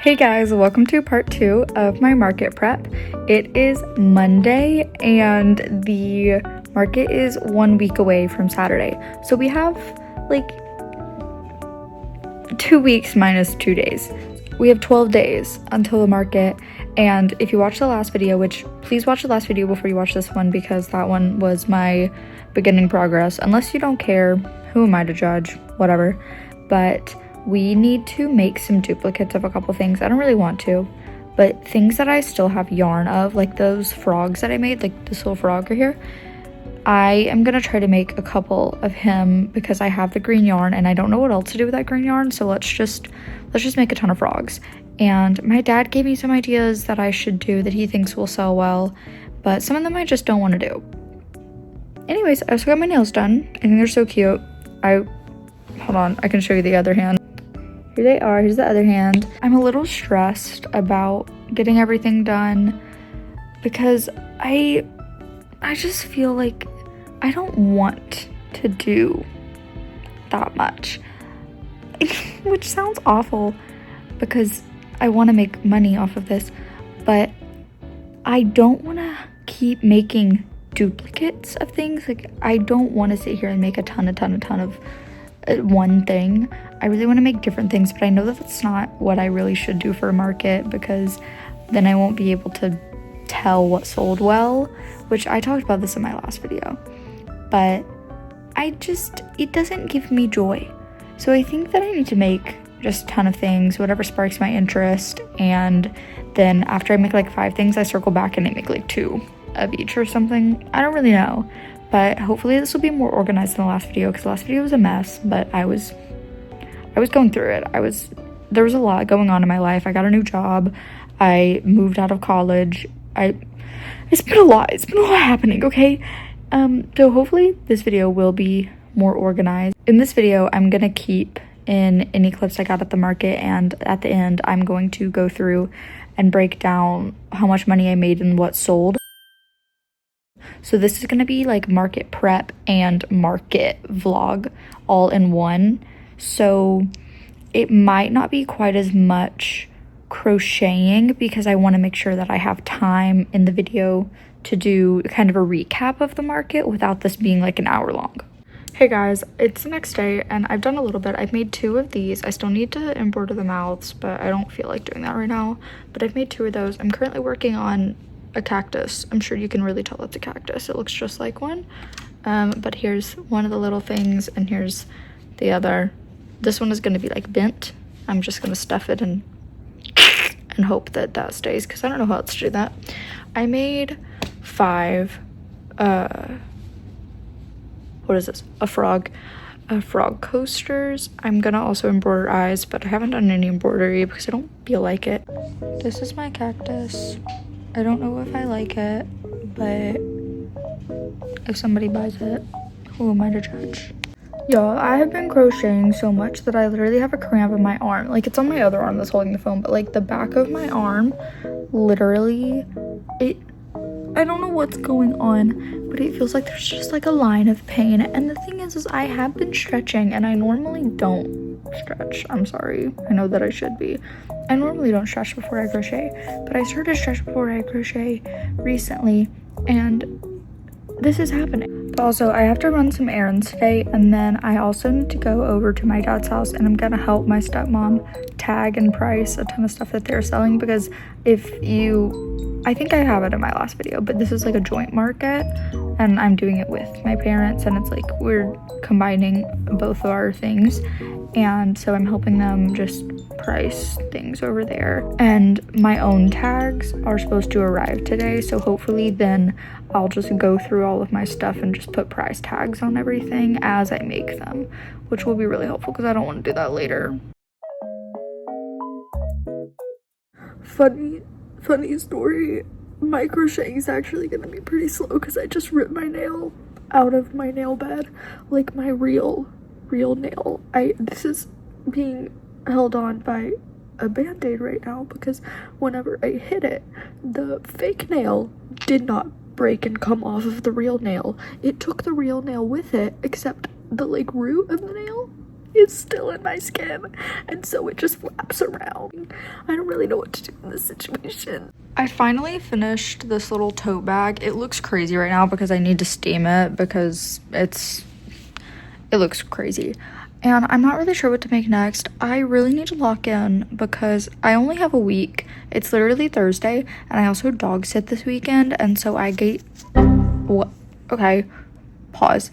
Hey guys, welcome to part 2 of my market prep. It is Monday and the market is 1 week away from Saturday. So we have like 2 weeks minus 2 days. We have 12 days until the market, and if you watched the last video, which please watch the last video before you watch this one because that one was my beginning progress. Unless you don't care, who am I to judge? Whatever. But we need to make some duplicates of a couple things. I don't really want to, but things that I still have yarn of, like those frogs that I made, like this little frog right here, I am gonna try to make a couple of him because I have the green yarn and I don't know what else to do with that green yarn, so let's just make a ton of frogs. And my dad gave me some ideas that I should do that he thinks will sell well, but some of them I just don't want to do. Anyways, I also got my nails done. I think they're so cute. Hold on, I can show you the other hand. Here they are, here's the other hand. I'm a little stressed about getting everything done because I just feel like I don't want to do that much, which sounds awful because I want to make money off of this, but I don't want to keep making duplicates of things. Like, I don't want to sit here and make a ton of one thing. I really want to make different things, but I know that that's not what I really should do for a market because then I won't be able to tell what sold well, which I talked about this in my last video, but it doesn't give me joy. So I think that I need to make just a ton of things, whatever sparks my interest, and then after I make like 5 things, I circle back and I make like 2 of each or something. I don't really know, but hopefully this will be more organized than the last video because the last video was a mess, but I was going through it. There was a lot going on in my life. I got a new job. I moved out of college. It's been a lot happening, okay? So hopefully this video will be more organized. In this video, I'm gonna keep in any clips I got at the market, and at the end, I'm going to go through and break down how much money I made and what sold. So this is gonna be like market prep and market vlog all in one. So it might not be quite as much crocheting because I want to make sure that I have time in the video to do kind of a recap of the market without this being like an hour long. Hey guys, it's the next day and I've done a little bit. I've made 2 of these. I still need to embroider the mouths, but I don't feel like doing that right now. But I've made 2 of those. I'm currently working on a cactus. I'm sure you can really tell it's a cactus. It looks just like one. But here's one of the little things and here's the other. This one is going to be like bent. I'm just going to stuff it and hope that that stays because I don't know how else to do that. I made 5 what is this? A frog coasters. I'm gonna also embroider eyes, but I haven't done any embroidery because I don't feel like it. This is my cactus. I don't know if I like it, but if somebody buys it, who am I to judge? Y'all, I have been crocheting so much that I literally have a cramp in my arm. Like, it's on my other arm that's holding the phone, but like the back of my arm, literally, I don't know what's going on, but it feels like there's just like a line of pain. And the thing is I have been stretching and I normally don't stretch. I'm sorry. I know that I should be. I normally don't stretch before I crochet, but I started to stretch before I crochet recently and this is happening. But also I have to run some errands today, and then I also need to go over to my dad's house and I'm gonna help my stepmom tag and price a ton of stuff that they're selling because I think I have it in my last video, but this is like a joint market and I'm doing it with my parents and it's like we're combining both of our things, and so I'm helping them just price things over there. And my own tags are supposed to arrive today, so hopefully then I'll just go through all of my stuff and just put price tags on everything as I make them, which will be really helpful because I don't want to do that later. Funny story, my crocheting is actually gonna be pretty slow because I just ripped my nail out of my nail bed, like my real nail. This is being held on by a band-aid right now because whenever I hit it, the fake nail did not break and come off of the real nail. It took the real nail with it, except the like root of the nail is still in my skin, and so it just flaps around. I don't really know what to do in this situation. I finally finished this little tote bag. It looks crazy right now because I need to steam it because it looks crazy. And I'm not really sure what to make next. I really need to lock in because I only have a week. It's literally Thursday, and I also dog sit this weekend, and so I get what? Okay, pause.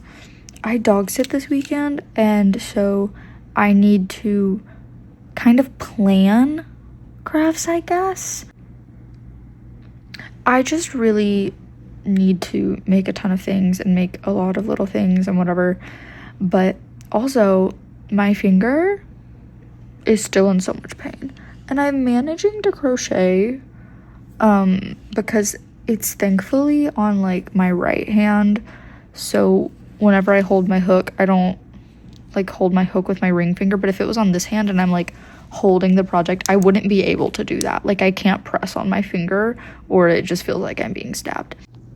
I dog sit this weekend, and so I need to kind of plan crafts, I guess. I just really need to make a ton of things and make a lot of little things and whatever, but also my finger is still in so much pain, and I'm managing to crochet because it's thankfully on like my right hand, so whenever I hold my hook, I don't like hold my hook with my ring finger, but if it was on this hand and I'm like holding the project, I wouldn't be able to do that. Like, I can't press on my finger or it just feels like I'm being stabbed.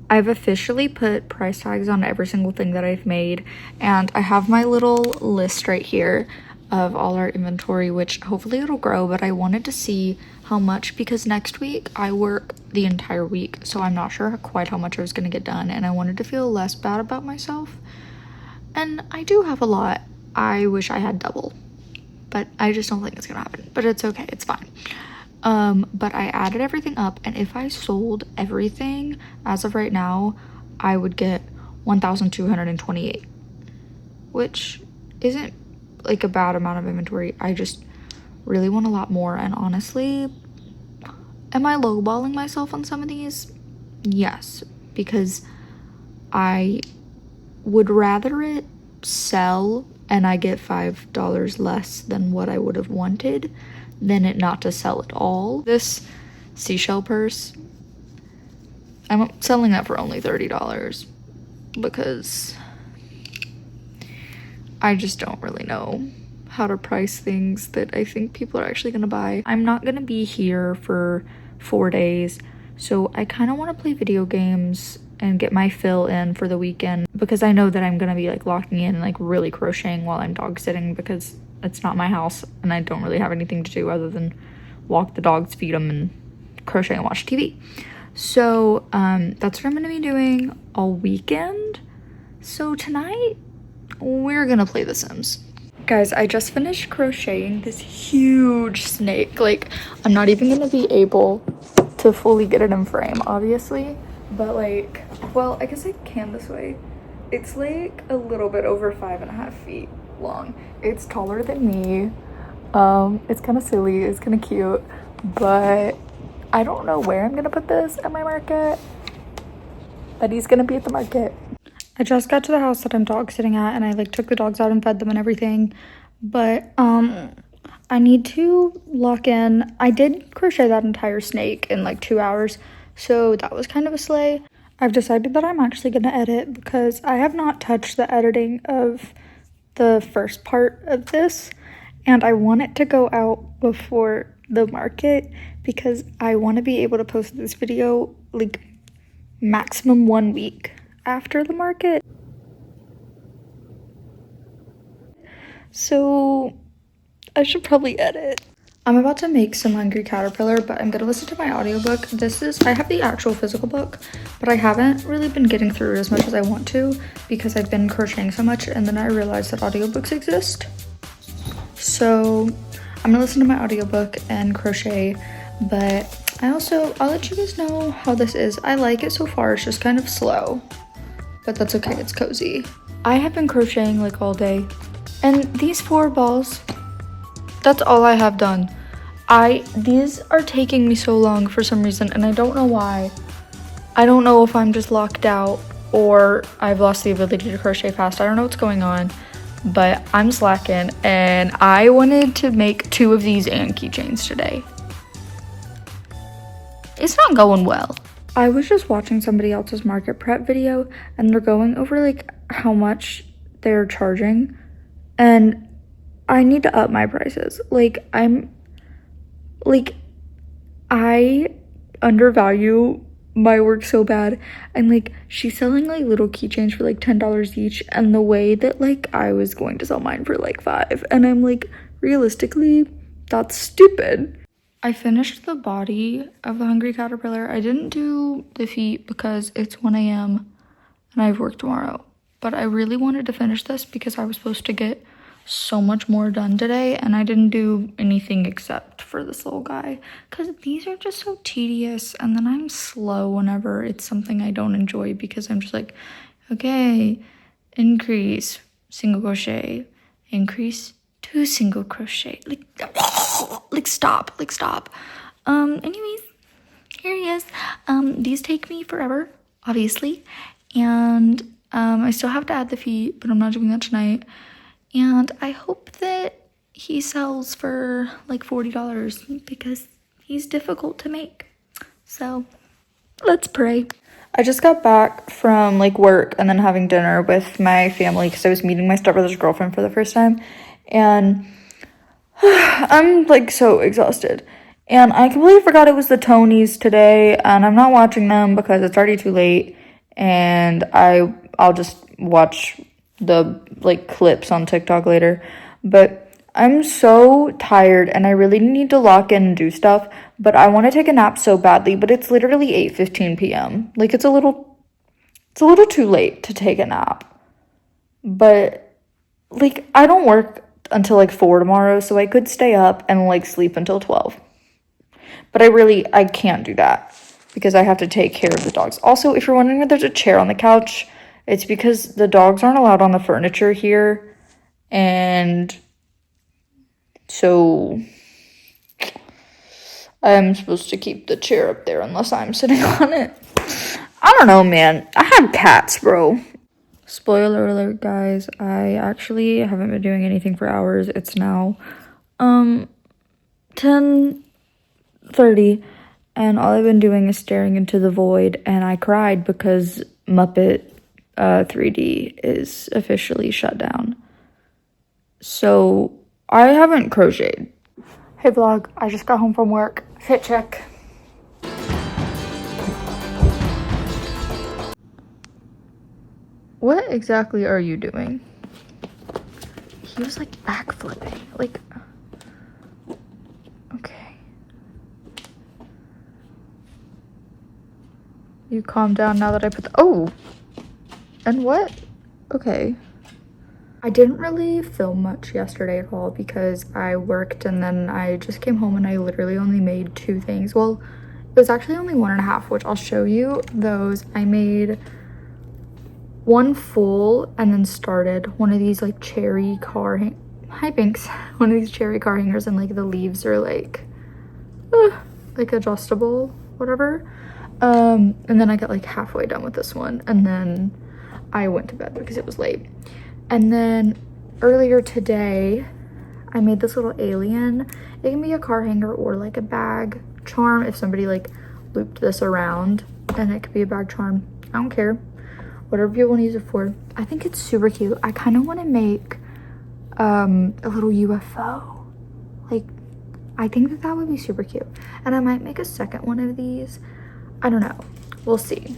I've officially put price tags on every single thing that I've made, and I have my little list right here of all our inventory, which hopefully it'll grow, but I wanted to see how much because next week I work the entire week, so I'm not sure quite how much I was going to get done, and I wanted to feel less bad about myself. And I do have a lot. I wish I had double, but I just don't think it's gonna happen, but it's okay, it's fine. But I added everything up, and if I sold everything as of right now, I would get 1,228, which isn't like a bad amount of inventory. I just really want a lot more, and honestly, am I lowballing myself on some of these? Yes, because I would rather it sell and I get $5 less than what I would have wanted than it not to sell at all. This seashell purse, I'm selling that for only $30 because I just don't really know how to price things that I think people are actually gonna buy. I'm not gonna be here for 4 days, so I kind of want to play video games and get my fill in for the weekend because I know that I'm gonna be like locking in and like really crocheting while I'm dog sitting because it's not my house and I don't really have anything to do other than walk the dogs, feed them, and crochet and watch TV. So that's what I'm gonna be doing all weekend. So tonight we're gonna play The Sims. Guys, I just finished crocheting this huge snake. Like, I'm not even gonna be able to fully get it in frame, obviously, but like, well, I guess I can this way. It's like a little bit over 5.5 feet long. It's taller than me. It's kind of silly, it's kind of cute, but I don't know where I'm gonna put this at my market, but he's gonna be at the market. I just got to the house that I'm dog sitting at, and I like took the dogs out and fed them and everything, but I need to lock in. I did crochet that entire snake in like 2 hours, so that was kind of a slay. I've decided that I'm actually gonna edit because I have not touched the editing of the first part of this, and I want it to go out before the market because I want to be able to post this video like maximum 1 week after the market. So I should probably edit. I'm about to make some Hungry Caterpillar, but I'm gonna listen to my audiobook. I have the actual physical book, but I haven't really been getting through it as much as I want to because I've been crocheting so much, and then I realized that audiobooks exist. So I'm gonna listen to my audiobook and crochet, but I'll let you guys know how this is. I like it so far. It's just kind of slow, but that's okay, it's cozy. I have been crocheting like all day, and these 4 balls, that's all I have done. These are taking me so long for some reason, and I don't know why. I don't know if I'm just locked out or I've lost the ability to crochet fast. I don't know what's going on, but I'm slacking, and I wanted to make 2 of these and keychains today. It's not going well. I was just watching somebody else's market prep video, and they're going over like how much they're charging, and I need to up my prices. I undervalue my work so bad, and like she's selling like little keychains for like $10 each, and the way that like I was going to sell mine for like 5, and I'm like, realistically, that's stupid. I finished the body of the Hungry Caterpillar. I didn't do the feet because it's 1 a.m. and I have work tomorrow, but I really wanted to finish this because I was supposed to get so much more done today, and I didn't do anything except for this little guy because these are just so tedious, and then I'm slow whenever it's something I don't enjoy because I'm just like, okay, increase single crochet, increase 2 single crochet, like stop. Anyways, here he is. These take me forever, obviously, and I still have to add the feet, but I'm not doing that tonight. And I hope that he sells for like $40 because he's difficult to make. So let's pray. I just got back from like work and then having dinner with my family because I was meeting my stepbrother's girlfriend for the first time, and I'm like so exhausted. And I completely forgot it was the Tonys today, and I'm not watching them because it's already too late, and I'll just watch the like clips on TikTok later. But I'm so tired and I really need to lock in and do stuff, but I want to take a nap so badly, but it's literally 8:15 p.m. Like it's a little too late to take a nap. But like I don't work until like 4 tomorrow, so I could stay up and like sleep until 12. But I can't do that because I have to take care of the dogs. Also, if you're wondering if there's a chair on the couch, it's because the dogs aren't allowed on the furniture here, and so I'm supposed to keep the chair up there unless I'm sitting on it. I don't know, man. I have cats, bro. Spoiler alert, guys. I actually haven't been doing anything for hours. It's now 10:30, and all I've been doing is staring into the void, and I cried because Muppet 3D is officially shut down. So I haven't crocheted. Hey vlog, I just got home from work. Fit check. What exactly are you doing? He was like backflipping. Like, okay. You calm down now that I put the, oh! And what? Okay. I didn't really film much yesterday at all because I worked and then I just came home and I literally only made 2 things. Well, it was actually only 1.5, which I'll show you those. I made 1 full and then started one of these like cherry car hi Binks, one of these cherry car hangers, and like the leaves are like adjustable, whatever. And then I got like halfway done with this one, and then I went to bed because it was late. And then earlier today I made this little alien. It can be a car hanger or like a bag charm if somebody like looped this around, and it could be a bag charm. I don't care, whatever you want to use it for. I think it's super cute. I kind of want to make a little UFO. Like, I think that would be super cute, and I might make a second one of these. I don't know, we'll see.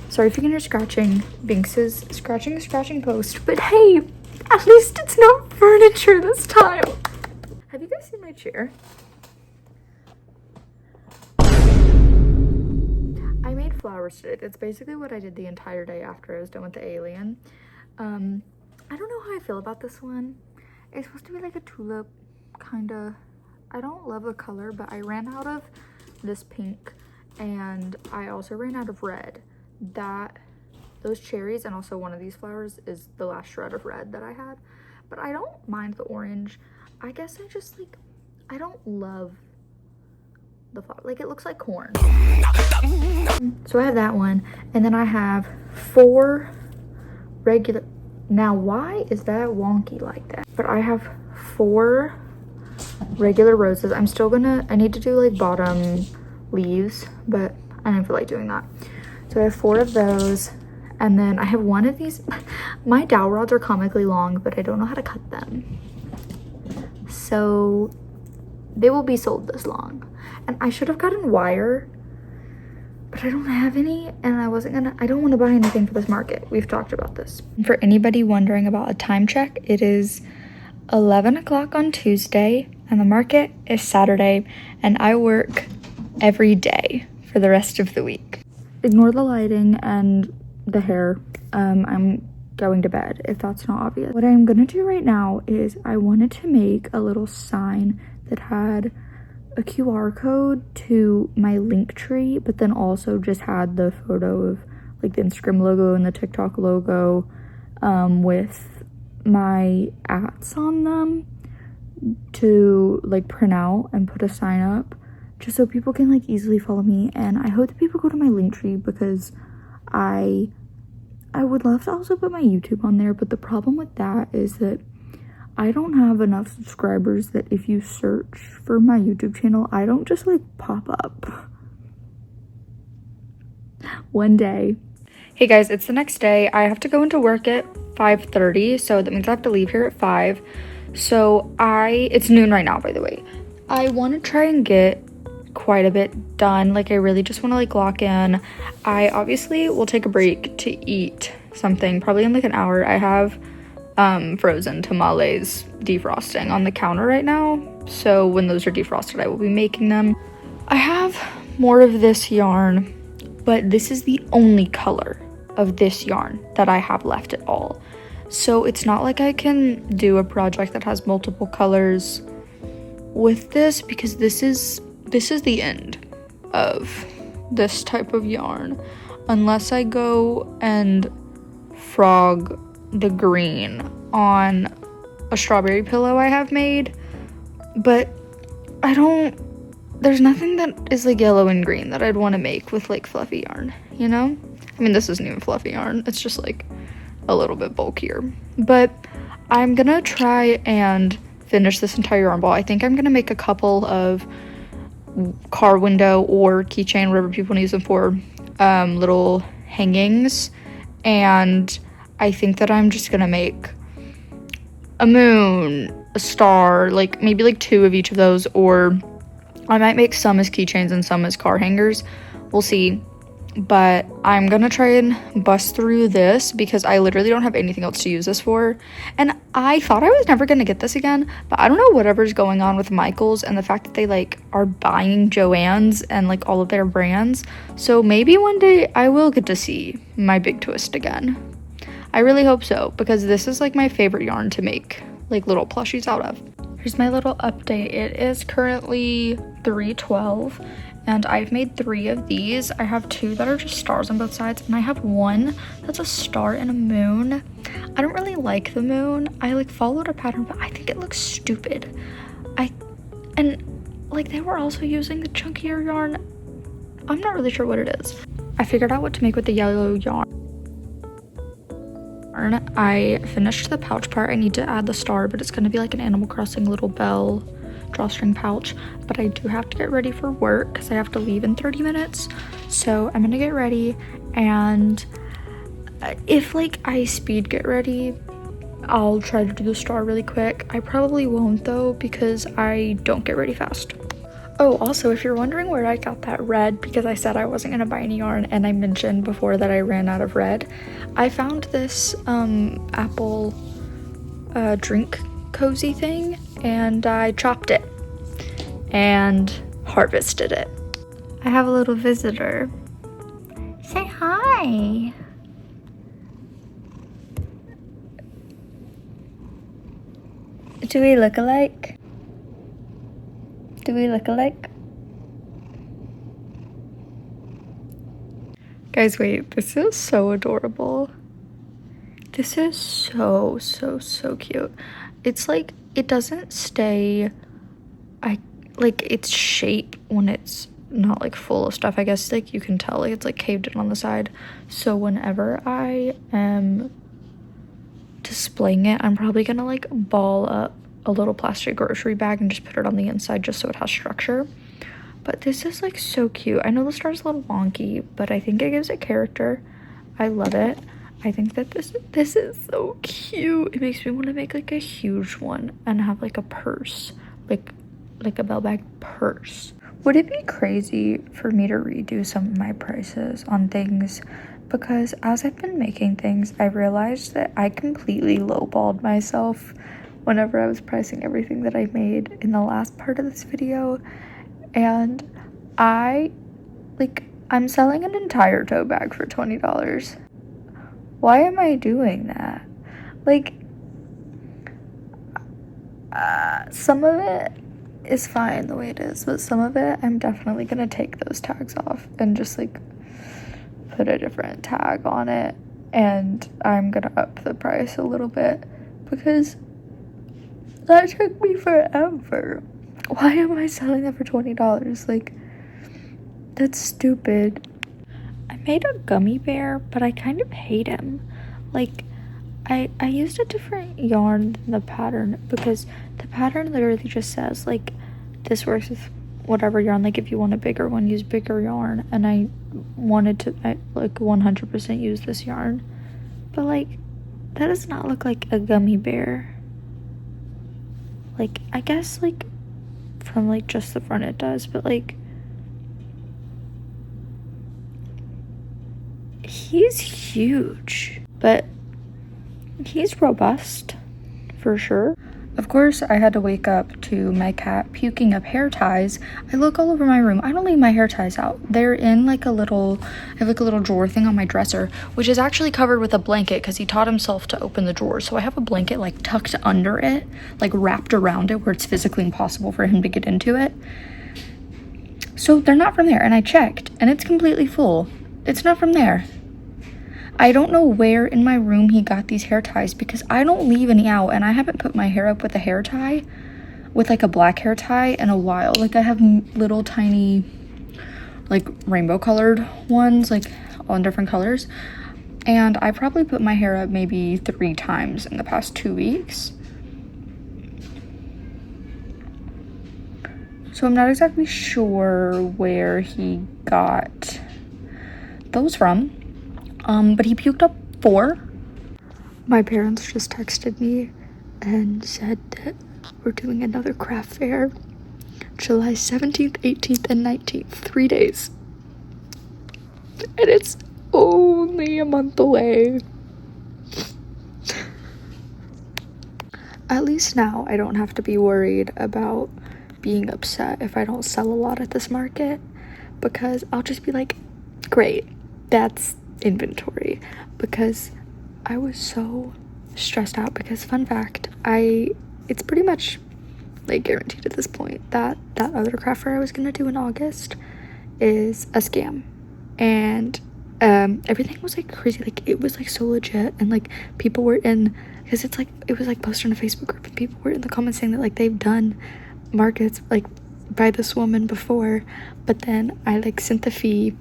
Sorry if you can hear scratching. Binks is scratching the scratching post, but hey, at least it's not furniture this time. Have you guys seen my chair? I made flowers today. That's basically what I did the entire day after I was done with the alien. I don't know how I feel about this one. It's supposed to be like a tulip, kinda. I don't love the color, but I ran out of this pink, and I also ran out of red. Those cherries and also one of these flowers is the last shred of red that I had, but I don't mind the orange. I guess I just like, I don't love the flower. Like, it looks like corn. So I have that one, and then I have 4 regular, now why is that wonky like that? But I have 4 regular roses. I need to do like bottom leaves, but I didn't feel like doing that. So I have 4 of those, and then I have 1 of these. My dowel rods are comically long, but I don't know how to cut them. So they will be sold this long. And I should have gotten wire, but I don't have any, and I don't want to buy anything for this market. We've talked about this. For anybody wondering about a time check, it is 11 o'clock on Tuesday, and the market is Saturday, and I work every day for the rest of the week. Ignore the lighting and the hair. I'm going to bed, if that's not obvious. What I'm gonna do right now is I wanted to make a little sign that had a QR code to my Linktree, but then also just had the photo of like the Instagram logo and the TikTok logo with my ats on them to like print out and put a sign up just so people can like easily follow me. And I hope that people go to my Linktree because I would love to also put my YouTube on there, but the problem with that is that I don't have enough subscribers that if you search for my YouTube channel, I don't just like pop up. One day. Hey guys, it's the next day. I have to go into work at 5:30, so that means I have to leave here at 5. So it's noon right now, by the way. I want to try and get quite a bit done. Like I really just want to like lock in. I obviously will take a break to eat something probably in like an hour. I have frozen tamales defrosting on the counter right now, so when those are defrosted I will be making them. I have more of this yarn, but this is the only color of this yarn that I have left at all, so it's not like I can do a project that has multiple colors with this because this is the end of this type of yarn unless I go and frog the green on a strawberry pillow I have made, but there's nothing that is like yellow and green that I'd want to make with like fluffy yarn, you know? I mean, this isn't even fluffy yarn, it's just like a little bit bulkier, but I'm gonna try and finish this entire yarn ball. I think I'm gonna make a couple of car window or keychain, whatever people want to use them for, little hangings, and I think that I'm just gonna make a moon, a star, like maybe like 2 of each of those, or I might make some as keychains and some as car hangers. We'll see. But I'm gonna try and bust through this because I literally don't have anything else to use this for. And I thought I was never gonna get this again, but I don't know whatever's going on with Michaels and the fact that they like are buying Joann's and like all of their brands. So maybe one day I will get to see my big twist again. I really hope so, because this is like my favorite yarn to make like little plushies out of. Here's my little update. It is currently 3:12 and I've made 3 of these. I have 2 that are just stars on both sides, and I have 1 that's a star and a moon. I don't really like the moon. I like followed a pattern, but I think it looks stupid. And like they were also using the chunkier yarn. I'm not really sure what it is. I figured out what to make with the yellow yarn. I finished the pouch part. I need to add the star, but it's going to be like an Animal Crossing little bell drawstring pouch. But I do have to get ready for work because I have to leave in 30 minutes. So I'm going to get ready, and if like I speed get ready, I'll try to do the star really quick. I probably won't though because I don't get ready fast. Oh, also, if you're wondering where I got that red, because I said I wasn't gonna buy any yarn and I mentioned before that I ran out of red, I found this apple drink cozy thing and I chopped it and harvested it. I have a little visitor. Say hi. Do we look alike? Do we look alike? Guys, wait, this is so adorable. This is so cute. It's like, it doesn't stay, its shape when it's not like full of stuff. I guess like you can tell like it's like caved in on the side. So whenever I am displaying it, I'm probably gonna like ball up a little plastic grocery bag and just put it on the inside just so it has structure. But this is like so cute. I know the star's a little wonky, but I think it gives it character. I love it. I think that this is so cute. It makes me want to make like a huge one and have like a purse, like a bell bag purse. Would it be crazy for me to redo some of my prices on things? Because as I've been making things, I realized that I completely lowballed myself whenever I was pricing everything that I made in the last part of this video. And I'm selling an entire tote bag for $20. Why am I doing that? Like, some of it is fine the way it is, but some of it I'm definitely gonna take those tags off and just like put a different tag on it, and I'm gonna up the price a little bit because that took me forever. Why am I selling that for $20? Like, that's stupid. I made a gummy bear, but I kind of hate him. Like, I used a different yarn than the pattern because the pattern literally just says, like, this works with whatever yarn. Like, if you want a bigger one, use bigger yarn. And I wanted to, 100% use this yarn. But, like, that does not look like a gummy bear. Like, I guess, like, from, like, just the front it does. But, like, he's huge. But he's robust, for sure. Of course, I had to wake up to my cat puking up hair ties. I look all over my room. I don't leave my hair ties out. They're in like I have like a little drawer thing on my dresser, which is actually covered with a blanket because he taught himself to open the drawer. So I have a blanket like tucked under it, like wrapped around it where it's physically impossible for him to get into it. So they're not from there. And I checked and it's completely full. It's not from there. I don't know where in my room he got these hair ties because I don't leave any out, and I haven't put my hair up with a hair tie, with like a black hair tie in a while. Like, I have little tiny like rainbow colored ones, like all in different colors, and I probably put my hair up maybe 3 times in the past 2 weeks. So I'm not exactly sure where he got those from. But he puked up 4. My parents just texted me and said that we're doing another craft fair July 17th, 18th, and 19th, 3 days. And it's only a month away. At least now I don't have to be worried about being upset if I don't sell a lot at this market, because I'll just be like, great, that's inventory. Because I was so stressed out because, fun fact, it's pretty much like guaranteed at this point that other craft fair I was gonna do in August is a scam. And everything was like crazy, like it was like so legit, and like people were in, because it's like it was like posted in a Facebook group, and people were in the comments saying that like they've done markets like by this woman before, but then I like sent the fee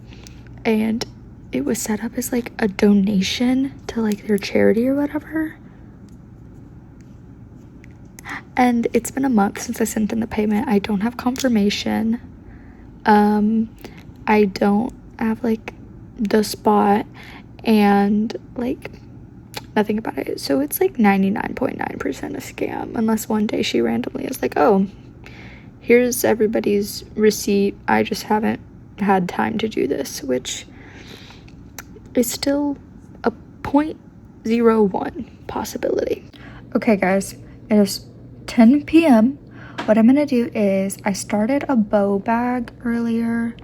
and it was set up as like a donation to like their charity or whatever. And it's been a month since I sent in the payment. I don't have confirmation. I don't have like the spot and like nothing about it. So it's like 99.9% a scam, unless one day she randomly is like, oh, here's everybody's receipt. I just haven't had time to do this, which is still a 0.01 possibility. Okay, guys, it is 10 p.m. What I'm gonna do is I started a bow bag earlier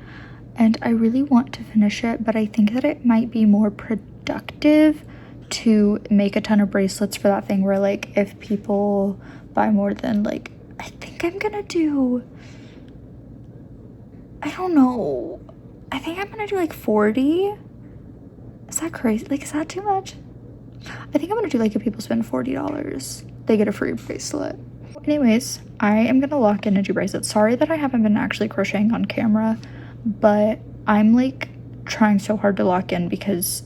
and I really want to finish it, but I think that it might be more productive to make a ton of bracelets for that thing where like if people buy more than like, I think I'm gonna do, I don't know, I think I'm gonna do like 40. Is that crazy? Like, is that too much? I think I'm gonna do like if people spend $40, they get a free bracelet. Anyways, I am gonna lock in and do bracelets. Sorry that I haven't been actually crocheting on camera, but I'm like trying so hard to lock in because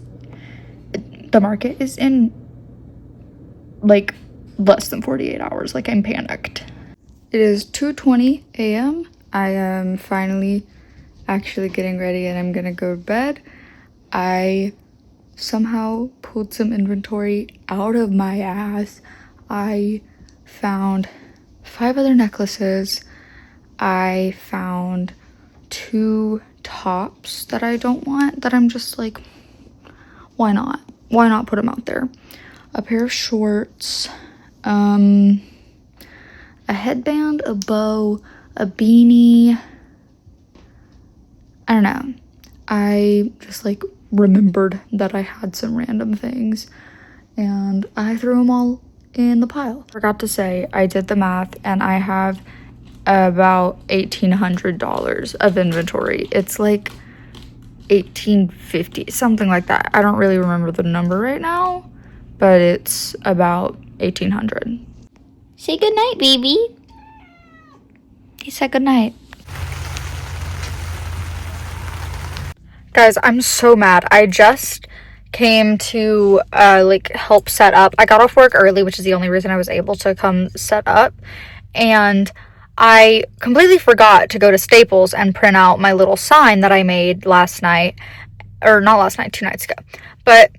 the market is in like less than 48 hours. Like, I'm panicked. It is 2:20 a.m. I am finally actually getting ready and I'm gonna go to bed. I somehow pulled some inventory out of my ass. I found 5 other necklaces. I found 2 tops that I don't want, that I'm just like, why not? Why not put them out there? A pair of shorts, a headband, a bow, a beanie. I don't know. I just like remembered that I had some random things and I threw them all in the pile. Forgot to say, I did the math and I have about $1,800 of inventory. It's like $1,850, something like that. I don't really remember the number right now, but it's about $1,800. Say goodnight, baby. He said goodnight. Guys, I'm so mad. I just came to like help set up. I got off work early, which is the only reason I was able to come set up, and I completely forgot to go to Staples and print out my little sign that I made last night, or not last night, 2 nights ago. But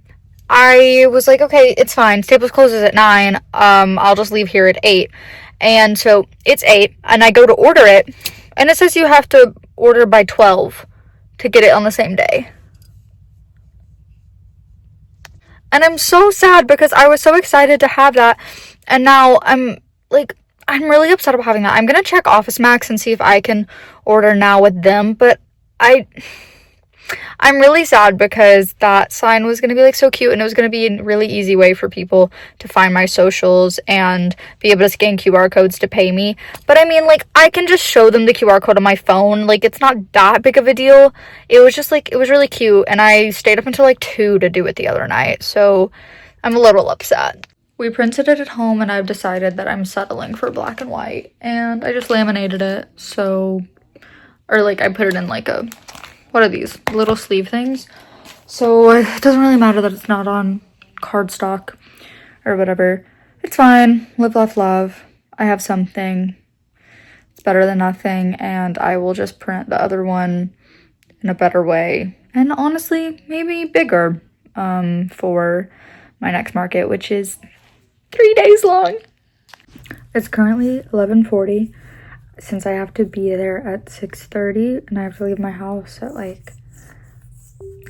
I was like, okay, it's fine. Staples closes at 9. I'll just leave here at 8. And so it's 8, and I go to order it, and it says you have to order by 12 to get it on the same day. And I'm so sad because I was so excited to have that, and now I'm really upset about having that. I'm gonna check Office Max and see if I can order now with them, but I'm really sad because that sign was going to be like so cute, and it was going to be a really easy way for people to find my socials and be able to scan QR codes to pay me. But I mean, like, I can just show them the QR code on my phone. Like, it's not that big of a deal. It was just like, it was really cute, and I stayed up until like 2 to do it the other night, so I'm a little upset. We printed it at home, and I've decided that I'm settling for black and white, and I just laminated it, so, or like I put it in like a, what are these, little sleeve things? So it doesn't really matter that it's not on cardstock or whatever. It's fine. Live, laugh, love. I have something. It's better than nothing, and I will just print the other one in a better way. And honestly, maybe bigger for my next market, which is 3 days long. It's currently 11:40. Since I have to be there at 6:30 and I have to leave my house at like,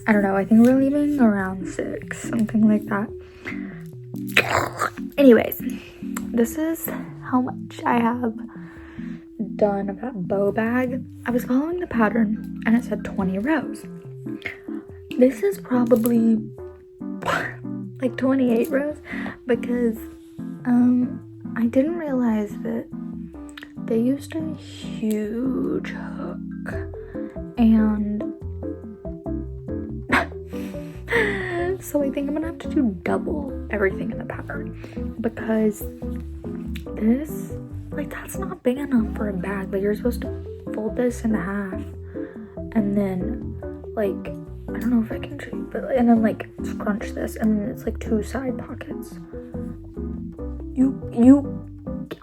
I don't know, I think we're leaving around 6, something like that. Anyways, this is how much I have done of that bow bag. I was following the pattern and it said 20 rows. This is probably like 28 rows because I didn't realize that they used a huge hook, and so I think I'm gonna have to do double everything in the pattern because this, like, that's not big enough for a bag. Like, you're supposed to fold this in half and then, like, I don't know if I can show you, but, and then like scrunch this, and then it's like 2 side pockets.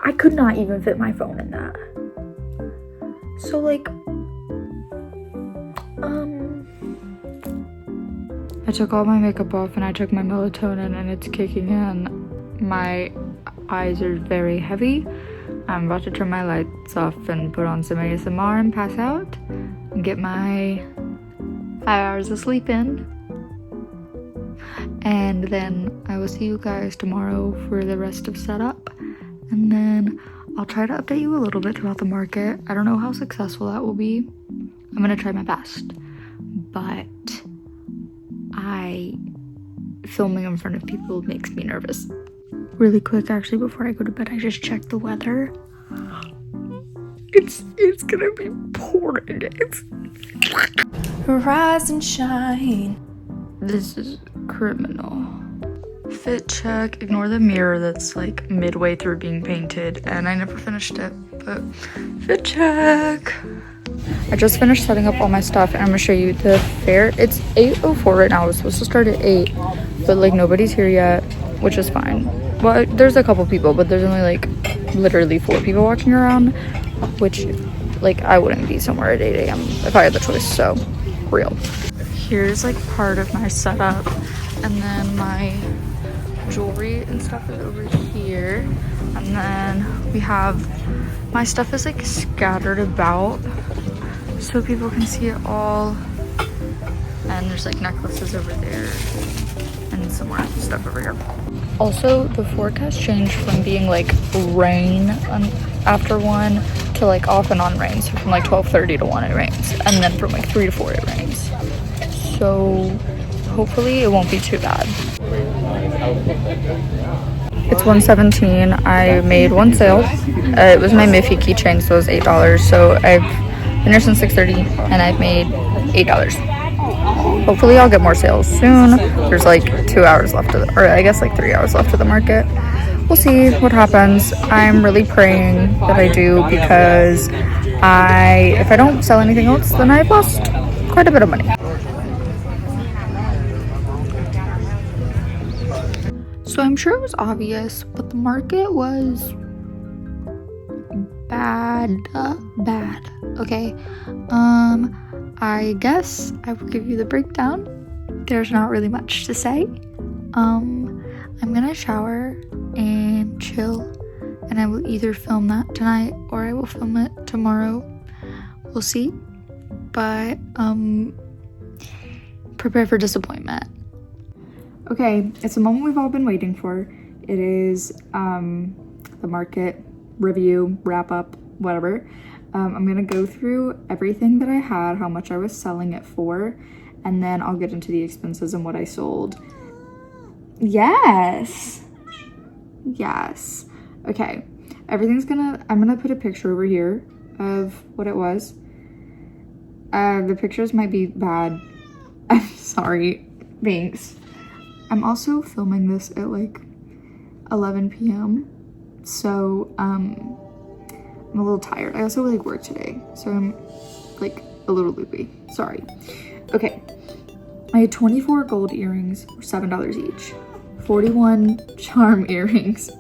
I could not even fit my phone in that. So like, I took all my makeup off and I took my melatonin and it's kicking in. My eyes are very heavy. I'm about to turn my lights off and put on some ASMR and pass out and get my 5 hours of sleep in. And then I will see you guys tomorrow for the rest of setup. And then I'll try to update you a little bit throughout the market. I don't know how successful that will be. I'm gonna try my best. But filming in front of people makes me nervous. Really quick, actually, before I go to bed, I just checked the weather. It's gonna be pouring. Rise and shine. This is criminal. Fit check. Ignore the mirror that's like midway through being painted, and I never finished it, but fit check. I just finished setting up all my stuff, and I'm gonna show you the fair. It's 8:04 right now. It's supposed to start at 8, but like nobody's here yet, which is fine. Well, there's a couple people, but there's only like literally 4 people walking around, which like I wouldn't be somewhere at 8 a.m. if I had the choice, so real. Here's like part of my setup, and then my jewelry and stuff is over here, and then we have my stuff is like scattered about, so people can see it all. And there's like necklaces over there and some more stuff over here. Also, the forecast changed from being like rain after 1 to like off and on rain. So from like 12:30 to 1 it rains, and then from like 3 to 4 it rains. So hopefully it won't be too bad. It's 1:17. I made one sale. It was my Miffy keychain, so it was $8. So I've been here since 6:30 and I've made $8. Hopefully I'll get more sales soon. There's like 2 hours left of or I guess like 3 hours left of the market. We'll see what happens. I'm really praying that I do, because if I don't sell anything else, then I've lost quite a bit of money. So I'm sure it was obvious, but the market was bad, okay? I guess I will give you the breakdown. There's not really much to say. I'm gonna shower and chill, and I will either film that tonight or I will film it tomorrow. We'll see. But prepare for disappointment. Okay, it's the moment we've all been waiting for. It is the market review, wrap up, whatever. I'm gonna go through everything that I had, how much I was selling it for, and then I'll get into the expenses and what I sold. Yes. Okay, I'm gonna put a picture over here of what it was. The pictures might be bad. I'm sorry. Thanks. I'm also filming this at like 11 p.m. So I'm a little tired. I also like work today, so I'm like a little loopy. Sorry. Okay. I had 24 gold earrings for $7 each. 41 charm earrings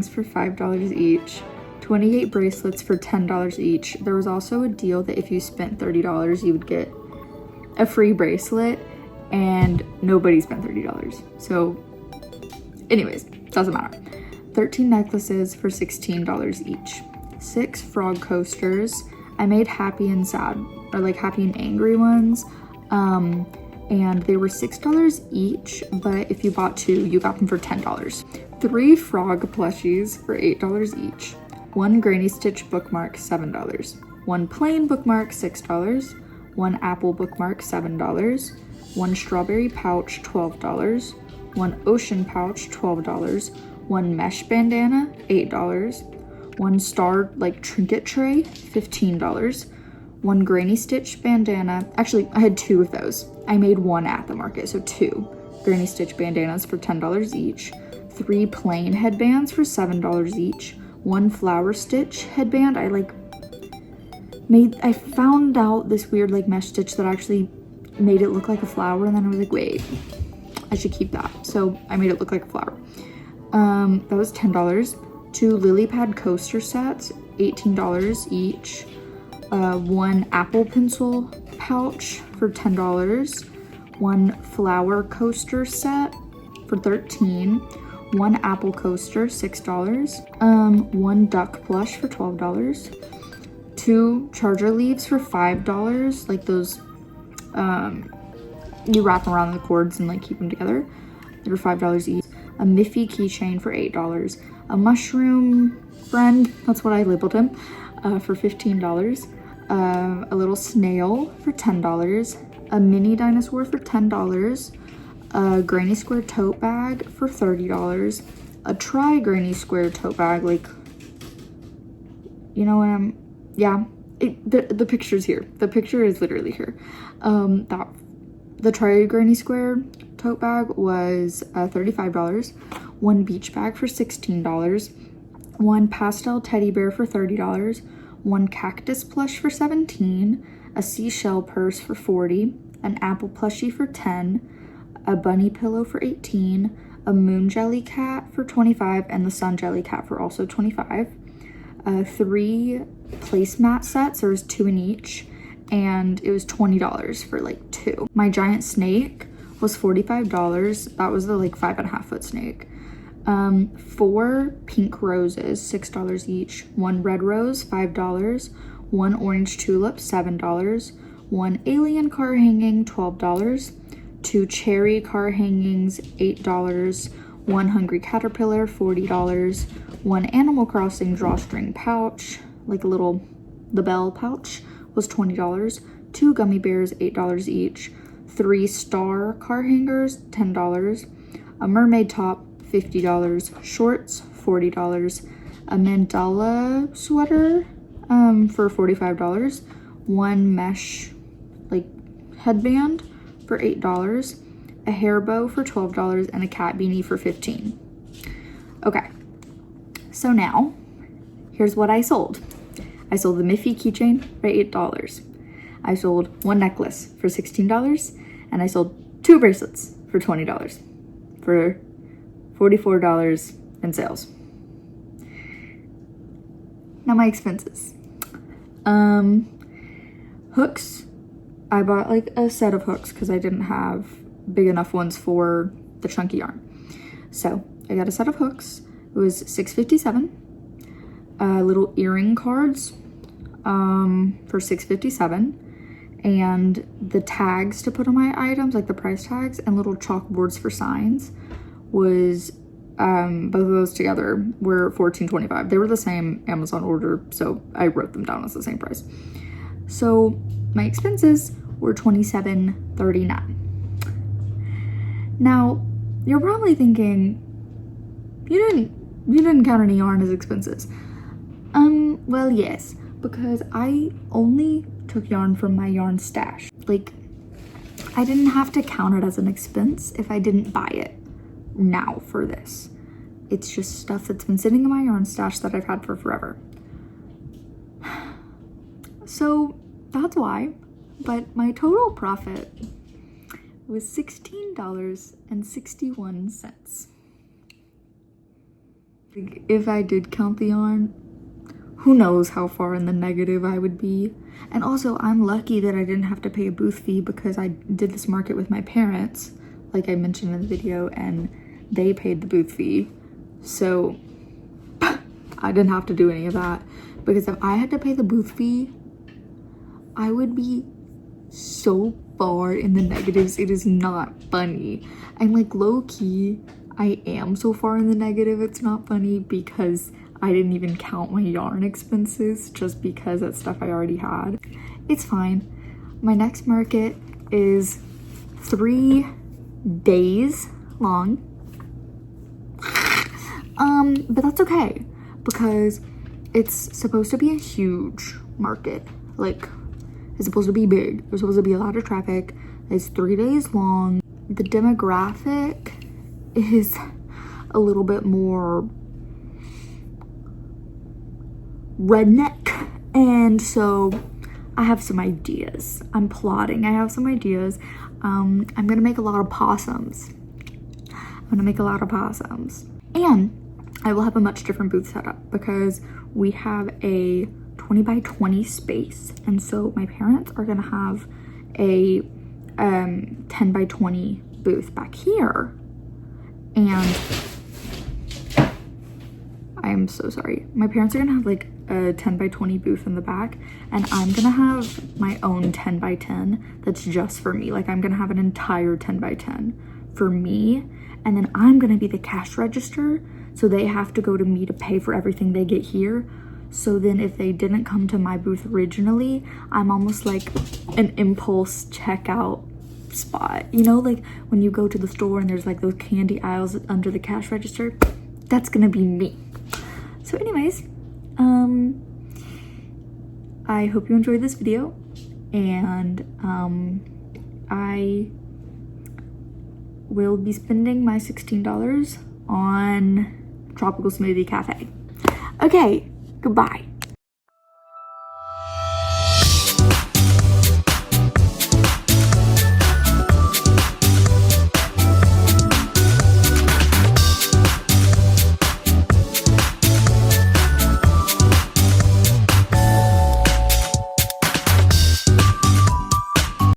for $5 each. 28 bracelets for $10 each. There was also a deal that if you spent $30, you would get a free bracelet, and nobody spent $30. So anyways, doesn't matter. 13 necklaces for $16 each. 6 frog coasters. I made happy and sad, or like happy and angry ones. And they were $6 each, but if you bought 2, you got them for $10. 3 frog plushies for $8 each. 1 Granny Stitch bookmark, $7. 1 plain bookmark, $6. 1 apple bookmark, $7. 1 strawberry pouch, $12. 1 ocean pouch, $12. 1 mesh bandana, $8. 1 star like trinket tray, $15. 1 Granny Stitch bandana. Actually, I had 2 of those. I made 1 at the market, so 2 Granny Stitch bandanas for $10 each. 3 plain headbands for $7 each. 1 flower stitch headband. I found out this weird like mesh stitch that actually made it look like a flower, and then I was like, wait, I should keep that. So I made it look like a flower. That was $10. 2 lily pad coaster sets, $18 each. 1 apple pencil pouch for $10. 1 flower coaster set for $13. 1 apple coaster, $6. 1 duck plush for $12. 2 charger leaves for $5, like those you wrap them around the cords and like keep them together. They were $5 each. A Miffy keychain for $8. A mushroom friend, that's what I labeled him, for $15. A little snail for $10. A mini dinosaur for $10. A granny square tote bag for $30. A tri granny square tote bag, like, you know what the picture's here. The picture is literally here. The tri granny square tote bag was $35. 1 beach bag for $16. 1 pastel teddy bear for $30. 1 cactus plush for $17. A seashell purse for $40. An apple plushie for $10. A bunny pillow for $18. A moon jelly cat for $25, and the sun jelly cat for also $25. 3 placemat sets. There was 2 in each, and it was $20 for like 2. My giant snake was $45. That was the like 5.5 foot snake. 4 pink roses, $6 each. 1 red rose, $5. 1 orange tulip, $7, 1 alien car hanging, $12, 2 cherry car hangings, $8, 1 hungry caterpillar, $40, 1 Animal Crossing drawstring pouch, like a little, the bell pouch, was $20, 2 gummy bears, $8 each, 3 star car hangers, $10, a mermaid top, $50, shorts, $40, a mandala sweater for $45, 1 mesh like headband for $8, a hair bow for $12, and a cat beanie for $15. Okay, so now here's what I sold. I sold the Miffy keychain for $8. I sold 1 necklace for $16, and I sold 2 bracelets for $20 for $44 in sales. Now my expenses. Hooks. I bought like a set of hooks because I didn't have big enough ones for the chunky yarn. So I got a set of hooks. It was $6.57. Little earring cards for $6.57. And the tags to put on my items, like the price tags, and little chalkboards for signs, was both of those together were $14.25. They were the same Amazon order, so I wrote them down as the same price. So my expenses were $27.39. Now you're probably thinking, you didn't count any yarn as expenses. Well, yes, because I only took yarn from my yarn stash. Like, I didn't have to count it as an expense if I didn't buy it now for this. It's just stuff that's been sitting in my yarn stash that I've had for forever. So that's why. But my total profit was $16.61. If I did count the yarn, who knows how far in the negative I would be. And also, I'm lucky that I didn't have to pay a booth fee because I did this market with my parents, like I mentioned in the video, and they paid the booth fee. So I didn't have to do any of that, because if I had to pay the booth fee, I would be so far in the negatives. It is not funny. And like, low-key, I am so far in the negative, it's not funny, because I didn't even count my yarn expenses just because that's stuff I already had. It's fine. My next market is 3 days long. But that's okay, because it's supposed to be a huge market. Like, it's supposed to be big. There's supposed to be a lot of traffic. It's 3 days long. The demographic is a little bit more redneck, and so I have some ideas. I'm plotting. I have some ideas. I'm gonna make a lot of possums. And I will have a much different booth setup because we have a 20 by 20 space, and so my parents are gonna have a 10 by 20 booth back here. And I am so sorry. My parents are gonna have like a 10 by 20 booth in the back, and I'm gonna have my own 10 by 10 that's just for me. Like, I'm gonna have an entire 10 by 10 for me, and then I'm gonna be the cash register, so they have to go to me to pay for everything they get here. So then if they didn't come to my booth originally, I'm almost like an impulse checkout spot. You know, like when you go to the store and there's like those candy aisles under the cash register? That's gonna be me. So anyways, I hope you enjoyed this video, and I will be spending my $16 on Tropical Smoothie Cafe. Okay, goodbye.